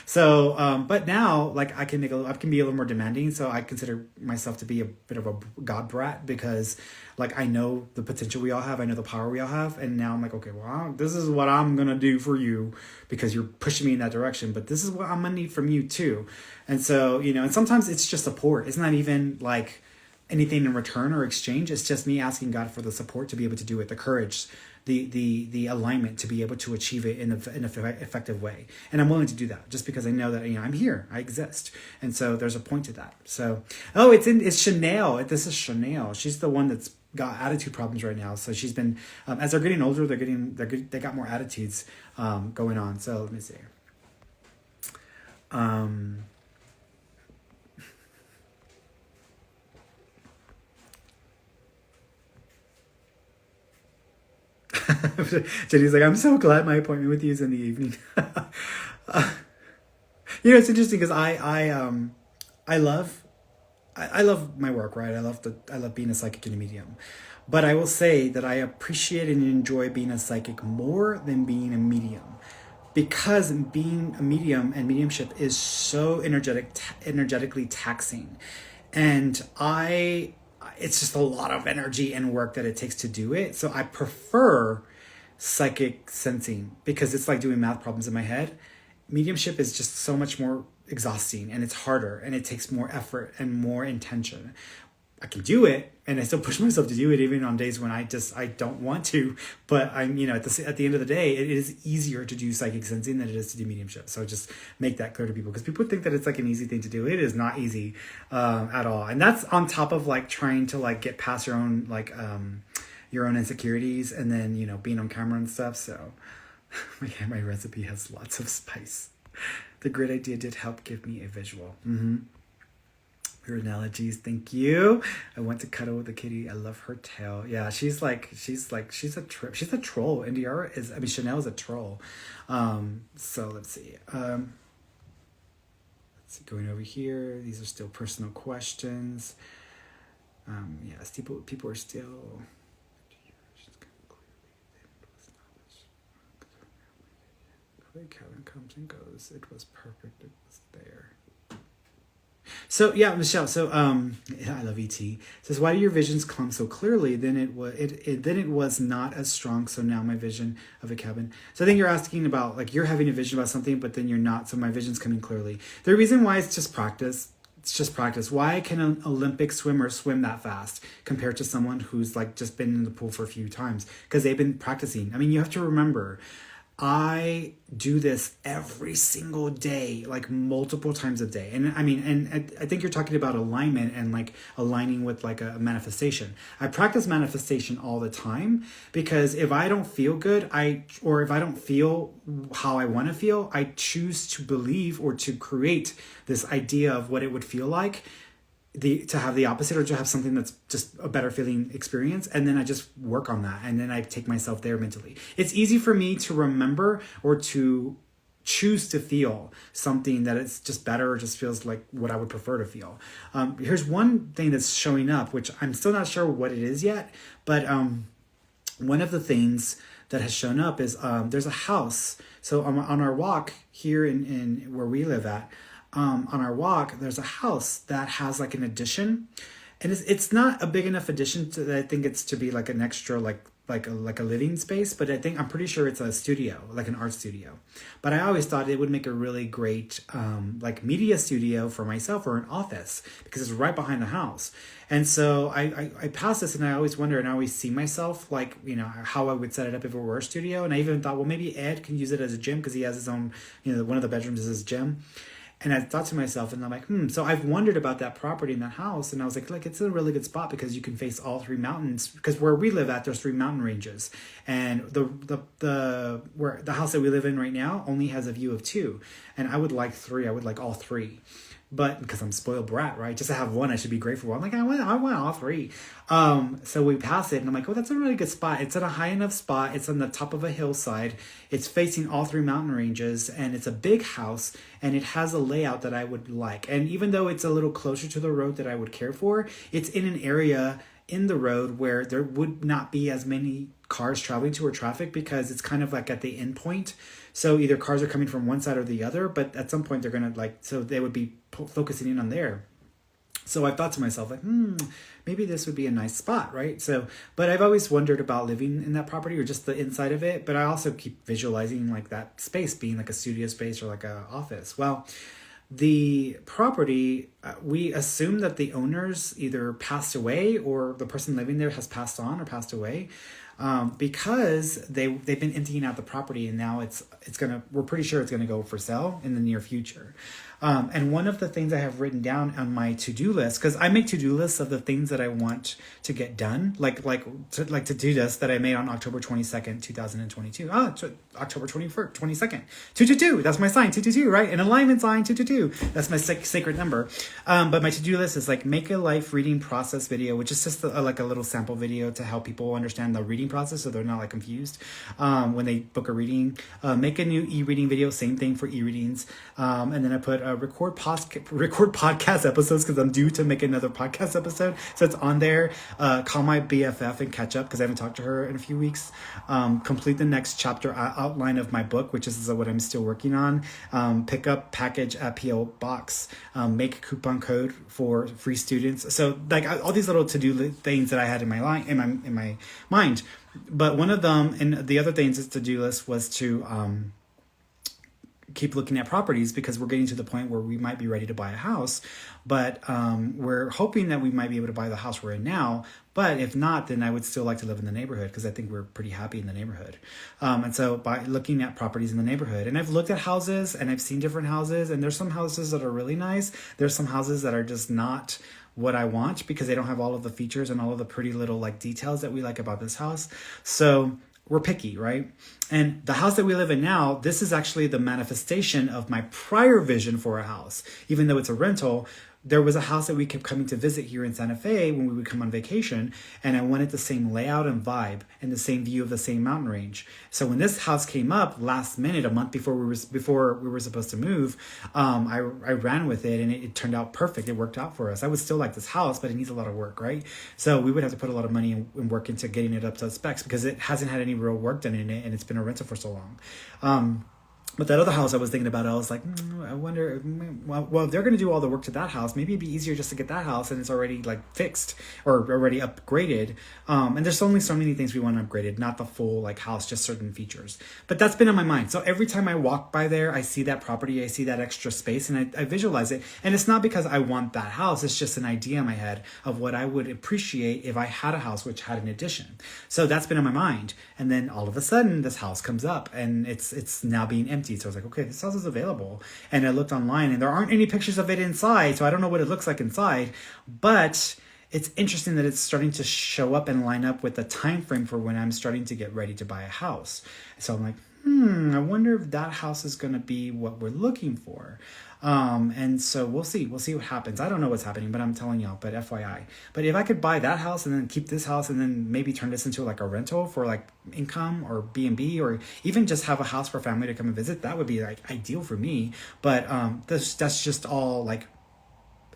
So, but now, like, I can be a little more demanding. So I consider myself to be a bit of a God brat, because like, I know the potential we all have. I know the power we all have. And now I'm like, okay, well, this is what I'm going to do for you because you're pushing me in that direction. But this is what I'm going to need from you too. And so, and sometimes it's just support. It's not even like anything in return or exchange. It's just me asking God for the support to be able to do it, the courage, the alignment to be able to achieve it in an effective way. And I'm willing to do that just because I know that, I'm here, I exist. And so there's a point to that. So, it's Chanel. This is Chanel. She's the one that's got attitude problems right now. So she's been, as they're getting older, they got more attitudes going on. So let me see. Jenny's like, I'm so glad my appointment with you is in the evening. It's interesting because I love my work, right? I love being a psychic and a medium. But I will say that I appreciate and enjoy being a psychic more than being a medium, because being a medium and mediumship is so energetically taxing. And it's just a lot of energy and work that it takes to do it. So I prefer psychic sensing because it's like doing math problems in my head. Mediumship is just so much more exhausting, and it's harder, and it takes more effort and more intention. I can do it, and I still push myself to do it even on days when I don't want to. But I'm, at the end of the day, it is easier to do psychic sensing than it is to do mediumship. So just make that clear to people, because people think that it's like an easy thing to do. It is not easy at all. And that's on top of like trying to like get past your own your own insecurities, and then being on camera and stuff. So my recipe has lots of spice. The great idea did help give me a visual. Your analogies, thank you. I went to cuddle with the kitty. I love her tail. Yeah, she's a troll. Chanel is a troll. So let's see. Going over here. These are still personal questions. Yes, people are still. Kevin comes and goes. It was perfect. It was there. So yeah, Michelle. So I love ET. Says, why do your visions come so clearly? Then it was not as strong. So now my vision of a cabin. So I think you're asking about like you're having a vision about something, but then you're not. So my vision's coming clearly. The reason why it's just practice. It's just practice. Why can an Olympic swimmer swim that fast compared to someone who's like just been in the pool for a few times? Because they've been practicing. I mean, you have to remember, I do this every single day, like multiple times a day. And I think you're talking about alignment and like aligning with like a manifestation. I practice manifestation all the time, because if I don't feel good, or if I don't feel how I want to feel, I choose to believe or to create this idea of what it would feel like to have the opposite, or to have something that's just a better feeling experience. And then I just work on that. And then I take myself there mentally. It's easy for me to remember or to choose to feel something that it's just better, or just feels like what I would prefer to feel. Here's one thing that's showing up, which I'm still not sure what it is yet. But one of the things that has shown up is there's a house. So on our walk here in where we live at, on our walk, there's a house that has like an addition, and it's not a big enough addition that I think it's to be like an extra like like a living space, but I'm pretty sure it's a studio, like an art studio. But I always thought it would make a really great like media studio for myself, or an office, because it's right behind the house. And so I pass this, and I always wonder, and I always see myself like, how I would set it up if it were a studio. And I even thought, well, maybe Ed can use it as a gym, because he has his own, one of the bedrooms is his gym. And I thought to myself, and I'm like, So I've wondered about that property in that house. And I was like, look, it's a really good spot, because you can face all three mountains. Because where we live at, there's three mountain ranges. And the house that we live in right now only has a view of two. And I would like three. I would like all three. But because I'm spoiled brat, right? Just to have one, I should be grateful. I'm like, I want all three. So we pass it, and I'm like, oh, that's a really good spot. It's at a high enough spot. It's on the top of a hillside. It's facing all three mountain ranges, and it's a big house, and it has a layout that I would like. And even though it's a little closer to the road that I would care for, it's in an area in the road where there would not be as many cars traveling to, or traffic, because it's kind of like at the end point. So either cars are coming from one side or the other, but at some point they're going to so they would be focusing in on there. So I thought to myself, like, maybe this would be a nice spot, right? So, but I've always wondered about living in that property, or just the inside of it. But I also keep visualizing like that space being like a studio space, or like a office. Well, the property, we assume that the owners either passed away, or the person living there has passed on or passed away, because they've been emptying out the property, and now we're pretty sure it's gonna go for sale in the near future. And one of the things I have written down on my to-do list, because I make to-do lists of the things that I want to get done, like to-do lists that I made on October 22nd, 2022. October 21st, 22nd, 222. That's my sign, 222, right? An alignment sign, 222. That's my sacred number. But my to-do list is like, make a life reading process video, which is just like a little sample video to help people understand the reading process, so they're not like confused when they book a reading. Make a new e-reading video, same thing for e-readings. And then I put record podcast episodes, because I'm due to make another podcast episode, so it's on there. Call my BFF and catch up, because I haven't talked to her in a few weeks. Complete the next chapter outline of my book, which is what I'm still working on. Pick up package at PO Box. Make coupon code for free students. So like all these little to-do things that I had in my mind. But one of them, and the other things is to-do list, was to keep looking at properties, because we're getting to the point where we might be ready to buy a house. But we're hoping that we might be able to buy the house we're in now. But if not, then I would still like to live in the neighborhood, because I think we're pretty happy in the neighborhood. And so by looking at properties in the neighborhood, and I've looked at houses, and I've seen different houses, and there's some houses that are really nice. There's some houses that are just not what I want, because they don't have all of the features and all of the pretty little like details that we like about this house. So we're picky, right? And the house that we live in now, this is actually the manifestation of my prior vision for a house. Even though it's a rental, there was a house that we kept coming to visit here in Santa Fe when we would come on vacation, and I wanted the same layout and vibe and the same view of the same mountain range. So when this house came up last minute, a month before we were supposed to move, I ran with it, and it turned out perfect. It worked out for us. I would still like this house, but it needs a lot of work, right? So we would have to put a lot of money and work into getting it up to specs, because it hasn't had any real work done in it, and it's been a rental for so long. But that other house I was thinking about, I was like, I wonder, well, if they're going to do all the work to that house, maybe it'd be easier just to get that house, and it's already like fixed or already upgraded. And there's only so many things we want upgraded, not the full like house, just certain features. But that's been on my mind. So every time I walk by there, I see that property, I see that extra space, and I visualize it. And it's not because I want that house. It's just an idea in my head of what I would appreciate if I had a house which had an addition. So that's been on my mind. And then all of a sudden, this house comes up, and it's now being empty. So I was like, okay, this house is available. And I looked online, and there aren't any pictures of it inside, so I don't know what it looks like inside. But it's interesting that it's starting to show up and line up with the time frame for when I'm starting to get ready to buy a house. So I'm like, I wonder if that house is going to be what we're looking for. And so we'll see what happens. I don't know what's happening, but I'm telling y'all, but FYI. But if I could buy that house and then keep this house, and then maybe turn this into like a rental for like income or B&B, or even just have a house for family to come and visit, that would be like ideal for me. But that's just all like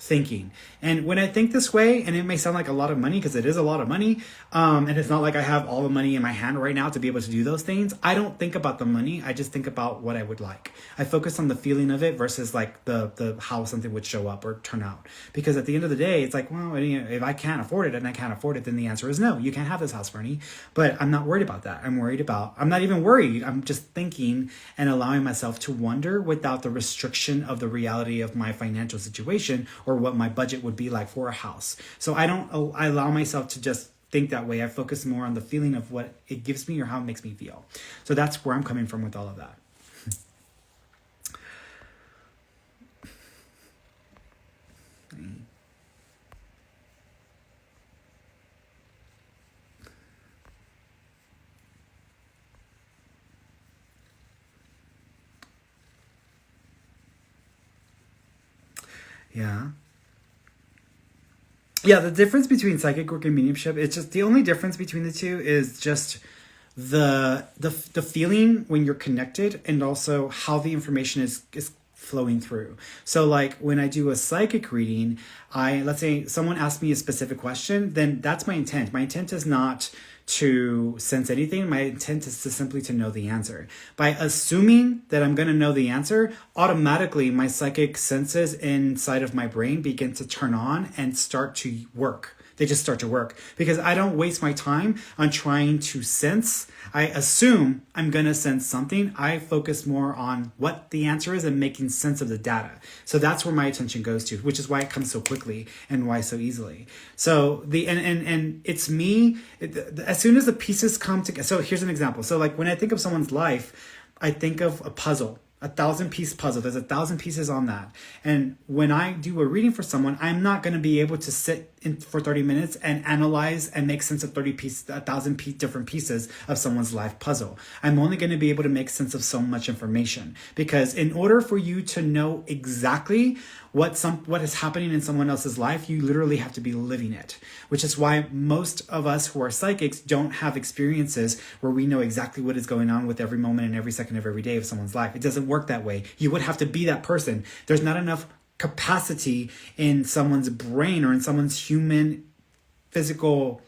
thinking. And when I think this way, and it may sound like a lot of money because it is a lot of money, and it's not like I have all the money in my hand right now to be able to do those things. I don't think about the money. I just think about what I would like. I focus on the feeling of it versus like the how something would show up or turn out. Because at the end of the day, it's like, well, if I can't afford it and I can't afford it, then the answer is no. You can't have this house, Ferny. But I'm not worried about that. I'm not even worried. I'm just thinking and allowing myself to wonder without the restriction of the reality of my financial situation or what my budget would be like for a house. So I allow myself to just think that way. I focus more on the feeling of what it gives me or how it makes me feel. So that's where I'm coming from with all of that. Yeah. Yeah, the difference between psychic work and mediumship, it's just the only difference between the two is just the feeling when you're connected and also how the information is flowing through. So like when I do a psychic reading, let's say someone asks me a specific question, then that's my intent. My intent is not to sense anything. My intent is to simply to know the answer. By assuming that I'm going to know the answer, automatically my psychic senses inside of my brain begin to turn on and start to work. They just start to work because I don't waste my time on trying to sense. I assume I'm going to sense something. I focus more on what the answer is and making sense of the data. So that's where my attention goes to, which is why it comes so quickly and why so easily. So and it's me, as soon as the pieces come together. So here's an example. So like when I think of someone's life, I think of a puzzle. 1,000-piece puzzle. There's 1,000 pieces on that. And when I do a reading for someone, I'm not going to be able to sit for 30 minutes and analyze and make sense of 1,000 different pieces of someone's life puzzle. I'm only going to be able to make sense of so much information, because in order for you to know exactly what is happening in someone else's life, you literally have to be living it, which is why most of us who are psychics don't have experiences where we know exactly what is going on with every moment and every second of every day of someone's life. It doesn't work that way. You would have to be that person. There's not enough capacity in someone's brain or in someone's human physical,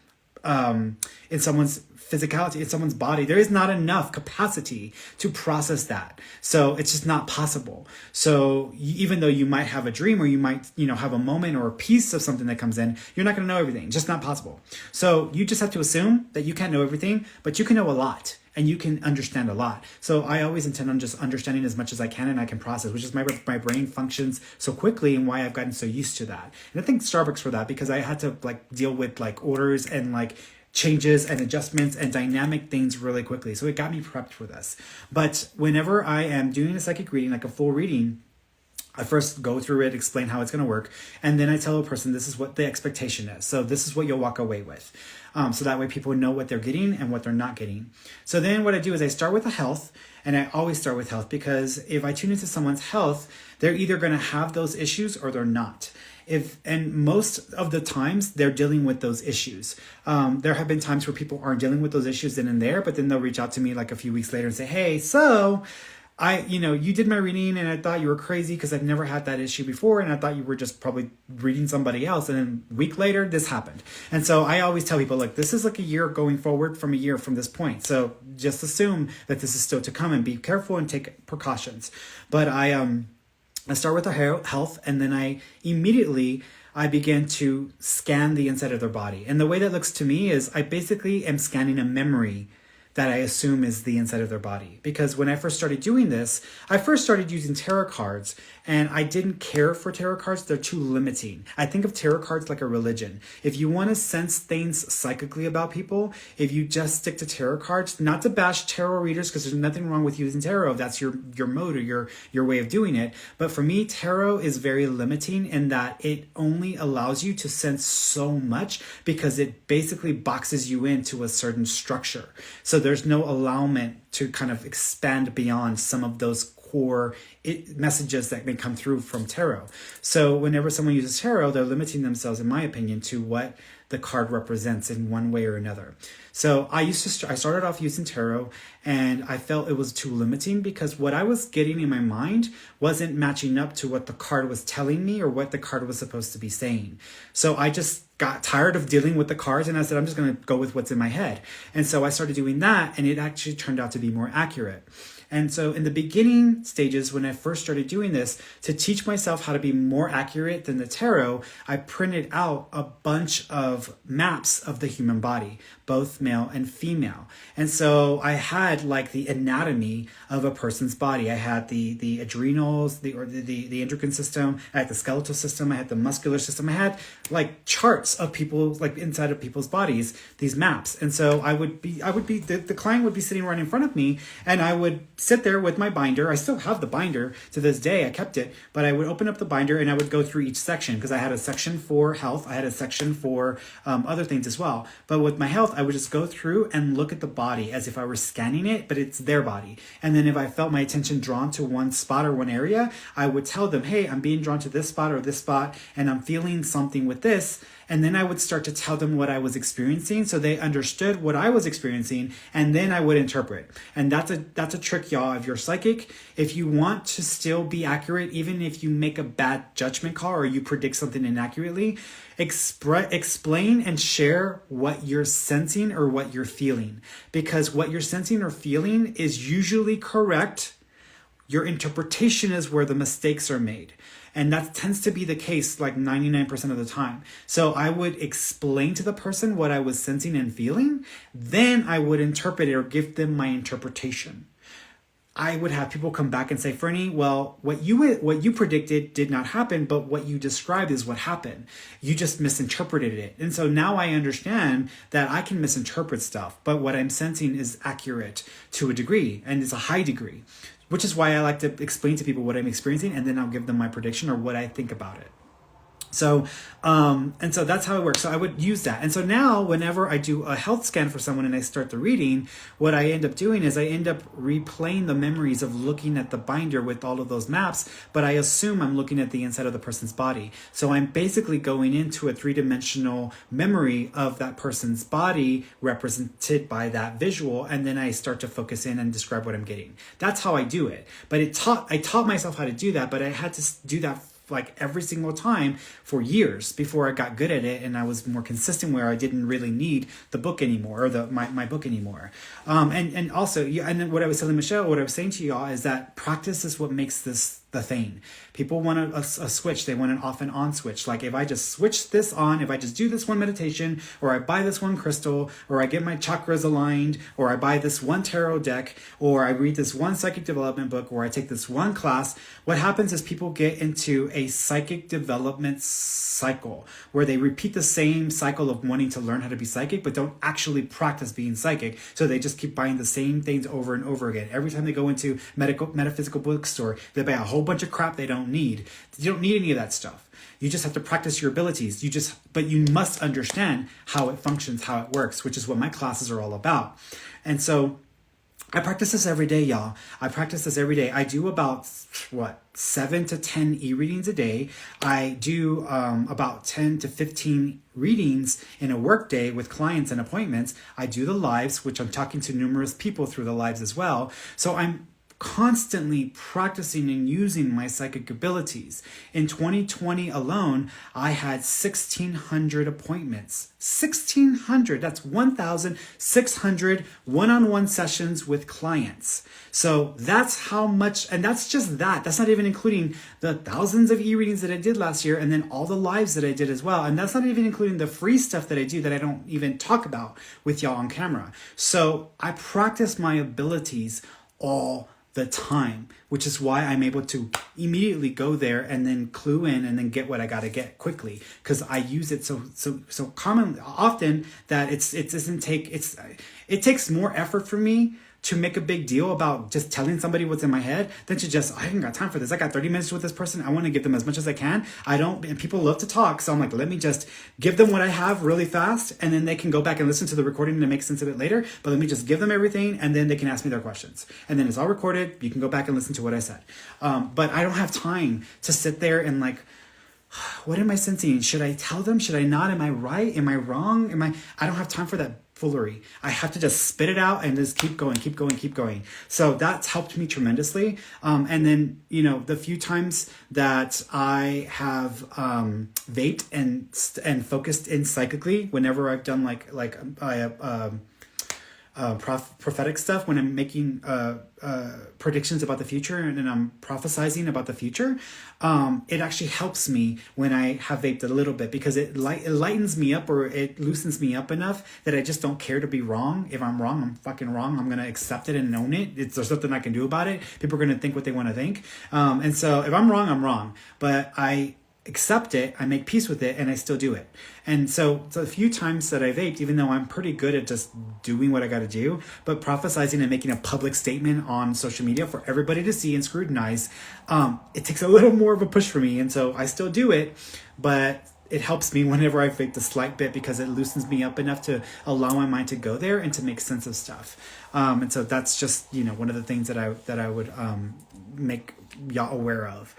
in someone's physicality, in someone's body. There is not enough capacity to process that. So it's just not possible. So even though you might have a dream or you might, have a moment or a piece of something that comes in, you're not going to know everything. Just not possible. So you just have to assume that you can't know everything, but you can know a lot. And you can understand a lot. So I always intend on just understanding as much as I can and I can process, which is my brain functions so quickly and why I've gotten so used to that. And I think Starbucks for that, because I had to deal with orders and changes and adjustments and dynamic things really quickly. So it got me prepped for this. But whenever I am doing a psychic reading, like a full reading, I first go through it, explain how it's going to work, and then I tell a person this is what the expectation is. So this is what you'll walk away with. So that way people know what they're getting and what they're not getting. So then what I do is I start with the health, and I always start with health, because if I tune into someone's health, they're either going to have those issues or they're not. And most of the times they're dealing with those issues. There have been times where people aren't dealing with those issues then and there, but then they'll reach out to me a few weeks later and say, hey, so you did my reading and I thought you were crazy because I've never had that issue before. And I thought you were just probably reading somebody else. And then a week later, this happened. And so I always tell people, this is a year going forward from a year from this point. So just assume that this is still to come and be careful and take precautions. But I start with their health, and then I begin to scan the inside of their body. And the way that looks to me is I basically am scanning a memory that I assume is the inside of their body. Because when I first started doing this, I first started using tarot cards, and I didn't care for tarot cards. They're too limiting. I think of tarot cards like a religion. If you want to sense things psychically about people, if you just stick to tarot cards, not to bash tarot readers, because there's nothing wrong with using tarot if that's your mode or your way of doing it. But for me, tarot is very limiting in that it only allows you to sense so much, because it basically boxes you into a certain structure. So there's no allowment to kind of expand beyond some of those core messages that may come through from tarot. So whenever someone uses tarot, they're limiting themselves, in my opinion, to what the card represents in one way or another. So I started off using tarot, and I felt it was too limiting because what I was getting in my mind wasn't matching up to what the card was telling me or what the card was supposed to be saying. So I just got tired of dealing with the cards, and I said, I'm just going to go with what's in my head. And so I started doing that, and it actually turned out to be more accurate. And so in the beginning stages, when I first started doing this, to teach myself how to be more accurate than the tarot, I printed out a bunch of maps of the human body, both male and female. And so I had like the anatomy of a person's body. I had the adrenals, the endocrine system, I had the skeletal system, I had the muscular system. I had like charts of people, like inside of people's bodies, these maps. And so the client would be sitting right in front of me, and I would sit there with my binder. I still have the binder to this day. I kept it, but I would open up the binder and I would go through each section because I had a section for health. I had a section for other things as well. But with my health, I would just go through and look at the body as if I were scanning it, but it's their body. And then if I felt my attention drawn to one spot or one area, I would tell them, hey, I'm being drawn to this spot or this spot, and I'm feeling something with this. And then I would start to tell them what I was experiencing so they understood what I was experiencing, and then I would interpret. And that's a trick, y'all. If you're psychic, if you want to still be accurate, even if you make a bad judgment call or you predict something inaccurately, explain and share what you're sensing or what you're feeling. Because what you're sensing or feeling is usually correct. Your interpretation is where the mistakes are made. And that tends to be the case like 99% of the time. So I would explain to the person what I was sensing and feeling. Then I would interpret it or give them my interpretation. I would have people come back and say, Ferny, well, what you predicted did not happen, but what you described is what happened. You just misinterpreted it. And so now I understand that I can misinterpret stuff, but what I'm sensing is accurate to a degree, and it's a high degree. Which is why I like to explain to people what I'm experiencing, and then I'll give them my prediction or what I think about it. So, and so that's how it works. So I would use that. And so now whenever I do a health scan for someone and I start the reading, what I end up doing is I end up replaying the memories of looking at the binder with all of those maps, but I assume I'm looking at the inside of the person's body. So I'm basically going into a three-dimensional memory of that person's body represented by that visual. And then I start to focus in and describe what I'm getting. That's how I do it. But I taught myself how to do that, but I had to do that like every single time for years before I got good at it, and I was more consistent where I didn't really need the book anymore, or my book anymore. And also, and then what I was telling Michelle, what I was saying to y'all is that practice is what makes this the thing. People want a switch. They want an off and on switch. Like if I just switch this on, if I just do this one meditation, or I buy this one crystal, or I get my chakras aligned, or I buy this one tarot deck, or I read this one psychic development book, or I take this one class, what happens is people get into a psychic development cycle where they repeat the same cycle of wanting to learn how to be psychic, but don't actually practice being psychic. So they just keep buying the same things over and over again. Every time they go into metaphysical bookstore, they buy a whole bunch of crap they don't need. You don't need any of that stuff. You just have to practice your abilities. But you must understand how it functions, how it works, which is what my classes are all about. And so I practice this every day, y'all. I practice this every day. I do about 7 to 10 e-readings a day. I do about 10 to 15 readings in a work day with clients and appointments. I do the lives, which I'm talking to numerous people through the lives as well. So I'm constantly practicing and using my psychic abilities. In 2020 alone, I had 1,600 appointments. 1,600, that's 1,600 one-on-one sessions with clients. So that's how much, and that's just that. That's not even including the thousands of e-readings that I did last year, and then all the lives that I did as well. And that's not even including the free stuff that I do that I don't even talk about with y'all on camera. So I practice my abilities all the time, which is why I'm able to immediately go there and then clue in and then get what I got to get quickly, because I use it so often that it takes more effort for me to make a big deal about just telling somebody what's in my head than to just, I haven't got time for this. I got 30 minutes with this person. I want to give them as much as I can. And people love to talk. So I'm like, let me just give them what I have really fast, and then they can go back and listen to the recording and make sense of it later. But let me just give them everything, and then they can ask me their questions. And then it's all recorded. You can go back and listen to what I said. But I don't have time to sit there and like, what am I sensing? Should I tell them? Should I not? Am I right? Am I wrong? I don't have time for that foolery. I have to just spit it out and just keep going, keep going, keep going. So that's helped me tremendously. And then, the few times that I have vaped and focused in psychically, whenever I've done prophetic stuff, when I'm making predictions about the future and I'm prophesizing about the future, it actually helps me when I have vaped a little bit, because it lightens me up, or it loosens me up enough that I just don't care to be wrong. If I'm wrong, I'm fucking wrong. I'm gonna accept it and own it. There's nothing I can do about it. People are gonna think what they want to think, and so if I'm wrong, I'm wrong. But I accept it, I make peace with it, and I still do it. And so a few times that I vaped, even though I'm pretty good at just doing what I got to do, but prophesizing and making a public statement on social media for everybody to see and scrutinize, it takes a little more of a push for me. And so I still do it, but it helps me whenever I vape the slight bit, because it loosens me up enough to allow my mind to go there and to make sense of stuff. And so that's just, one of the things that I would make y'all aware of.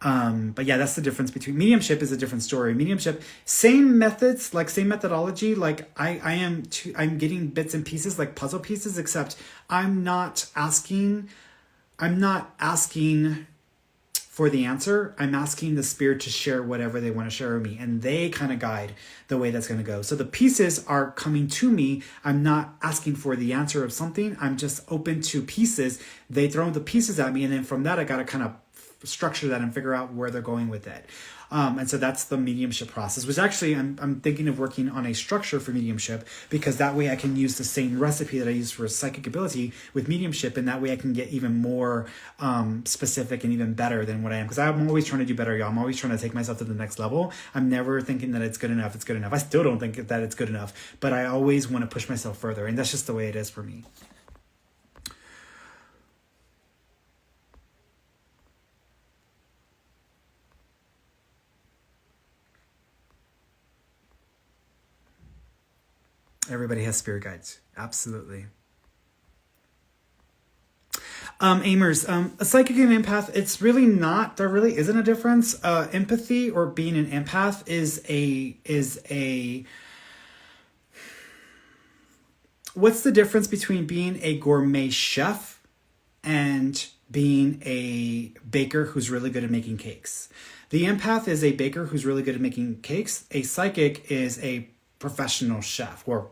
But yeah, that's the difference between mediumship is a different story. Mediumship, same methods, like same methodology. Like I'm getting bits and pieces, like puzzle pieces, except I'm not asking for the answer. I'm asking the spirit to share whatever they want to share with me, and they kind of guide the way that's going to go. So the pieces are coming to me. I'm not asking for the answer of something. I'm just open to pieces. They throw the pieces at me, and then from that, I got to kind of structure that and figure out where they're going with it. And so that's the mediumship process, which actually I'm thinking of working on a structure for mediumship, because that way I can use the same recipe that I use for psychic ability with mediumship, and that way I can get even more specific and even better than what I am, because I'm always trying to do better, y'all. I'm always trying to take myself to the next level. I'm never thinking that it's good enough. I still don't think that it's good enough, but I always want to push myself further, and that's just the way it is for me. Everybody has spirit guides. Absolutely. Amers, a psychic and empath, it's really not, there really isn't a difference. Empathy, or being an empath, what's the difference between being a gourmet chef and being a baker who's really good at making cakes? The empath is a baker who's really good at making cakes. A psychic is a professional chef, or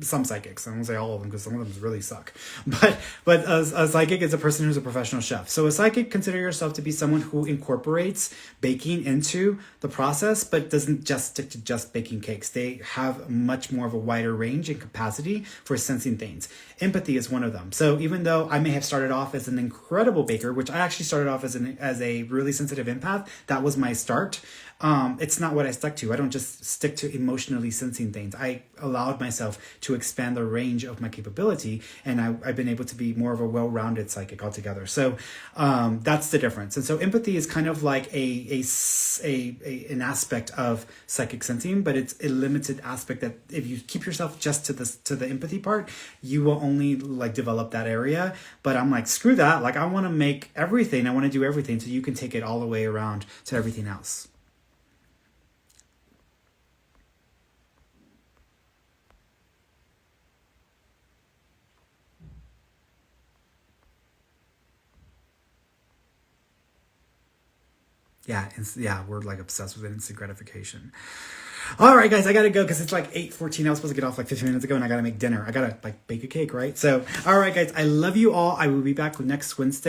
some psychics. I won't say all of them, because some of them really suck. But a psychic is a person who's a professional chef. So a psychic, consider yourself to be someone who incorporates baking into the process, but doesn't just stick to just baking cakes. They have much more of a wider range and capacity for sensing things. Empathy is one of them. So even though I may have started off as an incredible baker, which I actually started off as a really sensitive empath, that was my start. It's not what I stuck to. I don't just stick to emotionally sensing things. I allowed myself to expand the range of my capability, and I've been able to be more of a well-rounded psychic altogether. So that's the difference. And so empathy is kind of like an aspect of psychic sensing, but it's a limited aspect that if you keep yourself just to the empathy part, you will only develop that area. But I'm like, screw that. I want to make everything. I want to do everything, so you can take it all the way around to everything else. Yeah, we're obsessed with instant gratification. All right, guys, I gotta go because it's 8:14. I was supposed to get off 15 minutes ago, and I gotta make dinner. I gotta bake a cake, right? So, all right, guys, I love you all. I will be back next Wednesday.